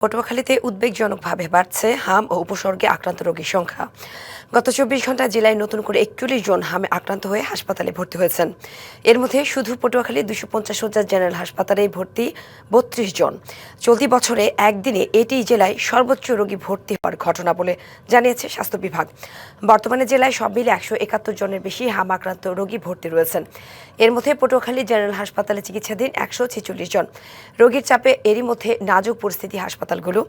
পটুয়াখালীতে উদ্বেগজনকভাবে বাড়ছে হাম ও উপসর্গে আক্রান্ত রোগীর সংখ্যা। গত 24 ঘন্টায় জেলায় নতুন করে 41 জন হামে আক্রান্ত হয়ে হাসপাতালে ভর্তি হয়েছেন। এর মধ্যে শুধু পটুয়াখালী 250 শয্যার জেনারেল হাসপাতালে ভর্তি 32 জন। চলতি বছরে একদিনে এটি জেলায় সর্বোচ্চ রোগী ভর্তি হওয়ার ঘটনা বলে জানিয়েছে স্বাস্থ্য বিভাগ। বর্তমানে জেলায় সব মিলে 171 জনের বেশি হাম আক্রান্ত রোগী ভর্তি রয়েছেন। এর মধ্যে পটুয়াখালী জেনারেল হাসপাতালে চিকিৎসাধীন 146 জন। রোগীর চাপে এরই মধ্যে নাজুক পরিস্থিতি হাসপাতালগুলো,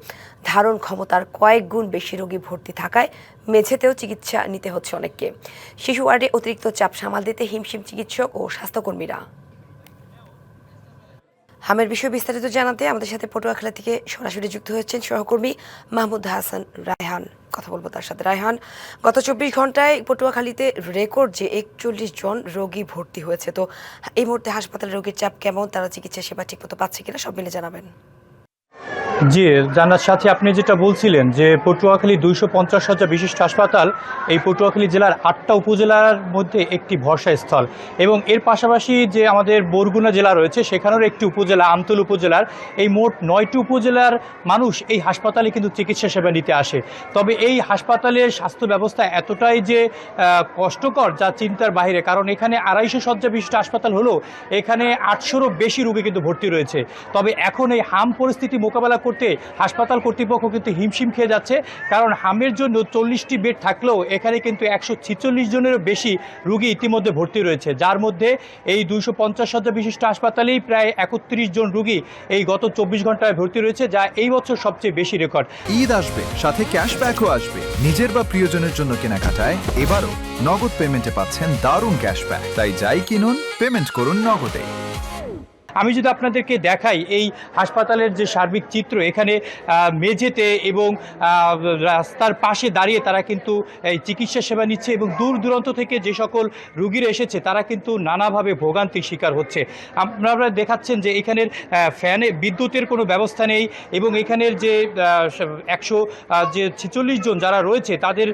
ধারণ ক্ষমতার কয়েক গুণ বেশি রোগী ভর্তি থাকায় মেঝেতেও চিকিৎসা নিতে হচ্ছে অনেককে। শিশু ওয়ার্ডে অতিরিক্ত চাপ সামাল দিতে হিমশিম চিকিৎসক ও স্বাস্থ্যকর্মীরা। হামের বিষয়ে বিস্তারিত জানাতে আমাদের সাথে পটুয়াখালী থেকে সরাসরি যুক্ত হয়েছেন সহকর্মী মাহমুদ হাসান রায়হান। কথা বলবো তার সাথে। রায়হান, গত 24 ঘন্টায় পটুয়াখালীতে রেকর্ড যে 41 জন রোগী ভর্তি হয়েছে, তো এই মুহূর্তে হাসপাতালে রোগীর চাপ কেমন, তারা চিকিৎসা সেবা ঠিকমতো পাচ্ছে কিনা সব মিলে জানাবেন। জি, জানার সাথে আপনি যেটা বলছিলেন যে পটুয়াখালী 250 শয্যা বিশিষ্ট হাসপাতাল এই পটুয়াখালী জেলার 8টা উপজেলার মধ্যে একটি ভরসা স্থল, এবং এর পাশাপাশি যে আমাদের বরগুনা জেলা রয়েছে সেখানেও একটি উপজেলা আমতল উপজেলার, এই মোট 9টি উপজেলার মানুষ এই হাসপাতালে কিন্তু চিকিৎসা সেবা নিতে আসে। তবে এই হাসপাতালের স্বাস্থ্য ব্যবস্থা এতটাই যে কষ্টকর যা চিন্তার বাইরে, কারণ এখানে 250 শয্যা বিশিষ্ট হাসপাতাল হলেও এখানে 800রও বেশি রোগী কিন্তু ভর্তি রয়েছে। তবে এখন এই হাম পরিস্থিতি মোকাবেলা করতে হাসপাতাল কর্তৃপক্ষ কিন্তু হিমশিম খেয়ে যাচ্ছে, কারণ হামের জন্য 40টি বেড থাকলেও এখানে কিন্তু 146 জনেরও বেশি রোগী ইতিমধ্যে ভর্তি রয়েছে, যার মধ্যে এই 250 শয্যা বিশিষ্ট হাসপাতালেই প্রায় 31 জন রোগী এই গত 24 ঘন্টায় ভর্তি রয়েছে, যা এই বছর সবচেয়ে বেশি রেকর্ড। ঈদ আসবে, সাথে ক্যাশব্যাকও আসবে। নিজের বা প্রিয়জনের জন্য কেনাকাটায় এবারও নগদ পেমেন্টে পাচ্ছেন দারুণ ক্যাশব্যাক। তাই যাই কিনুন, পেমেন্ট করুন নগদে। আমি যদি আপনাদেরকে দেখাই এই হাসপাতালের যে সার্বিক চিত্র, এখানে মেঝেতে এবং রাস্তার পাশে দাঁড়িয়ে তারা কিন্তু এই চিকিৎসা সেবা নিচ্ছে, এবং দূর দূরান্ত থেকে যে সকল রুগীরা এসেছে তারা কিন্তু নানাভাবে ভোগান্তির শিকার হচ্ছে। আপনারা দেখাচ্ছেন যে এখানের ফ্যানে বিদ্যুতের কোনো ব্যবস্থা নেই, এবং এখানের যে 146 জন যারা রয়েছে তাদের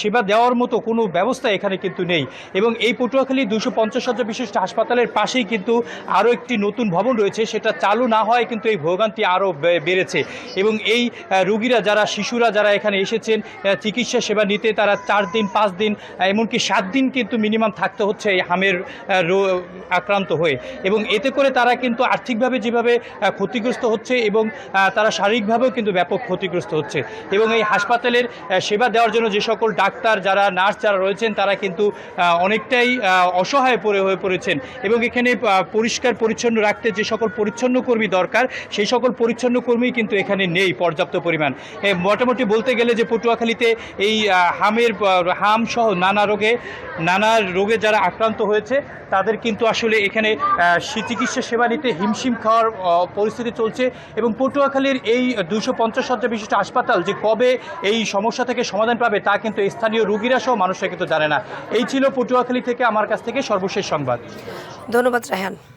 সেবা দেওয়ার মতো কোনো ব্যবস্থা এখানে কিন্তু নেই। এবং এই পটুয়াখালী 250 শয্যা বিশিষ্ট হাসপাতালের পাশেই কিন্তু আরও একটি নতুন ভবন রয়েছে, সেটা চালু না হয় কিন্তু এই ভোগান্তি আরও বেড়েছে। এবং এই রোগীরা যারা, শিশুরা যারা এখানে এসেছেন চিকিৎসা সেবা নিতে, তারা 4 দিন 5 দিন এমনকি 7 দিন কিন্তু মিনিমাম থাকতে হচ্ছে এই হামের আক্রান্ত হয়ে, এবং এতে করে তারা কিন্তু আর্থিকভাবে যেভাবে ক্ষতিগ্রস্ত হচ্ছে এবং তারা শারীরিকভাবেও কিন্তু ব্যাপক ক্ষতিগ্রস্ত হচ্ছে। এবং এই হাসপাতালের সেবা দেওয়ার জন্য যে সকল ডাক্তার, যারা নার্স যারা রয়েছেন তারা কিন্তু অনেকটাই অসহায় হয়ে পড়েছেন, এবং এখানে পরিষ্কার পরিচ্ছন্ন রাখতে যে সকল পরিচ্ছন্ন কর্মী দরকার সেই সকল পরিচ্ছন্ন কর্মী কিন্তু এখানে নেই পর্যাপ্ত পরিমাণ। মোটামুটি বলতে গেলে যে পটুয়াখালীতে এই হাম সহ নানা রোগে যারা আক্রান্ত হয়েছে তাদের কিন্তু আসলে এখানে চিকিৎসা সেবা নিতে হিমশিম খাওয়ার পরিস্থিতি চলছে। এবং পটুয়াখালীর এই 250 শয্যা বিশিষ্ট হাসপাতাল যে কবে এই সমস্যা থেকে সমাধান পাবে তা কিন্তু স্থানীয় রোগীরা সহ মানুষরা কিন্তু জানে না। এই ছিল পটুয়াখালী থেকে আমার কাছ থেকে সর্বশেষ সংবাদ। ধন্যবাদ রায়হান।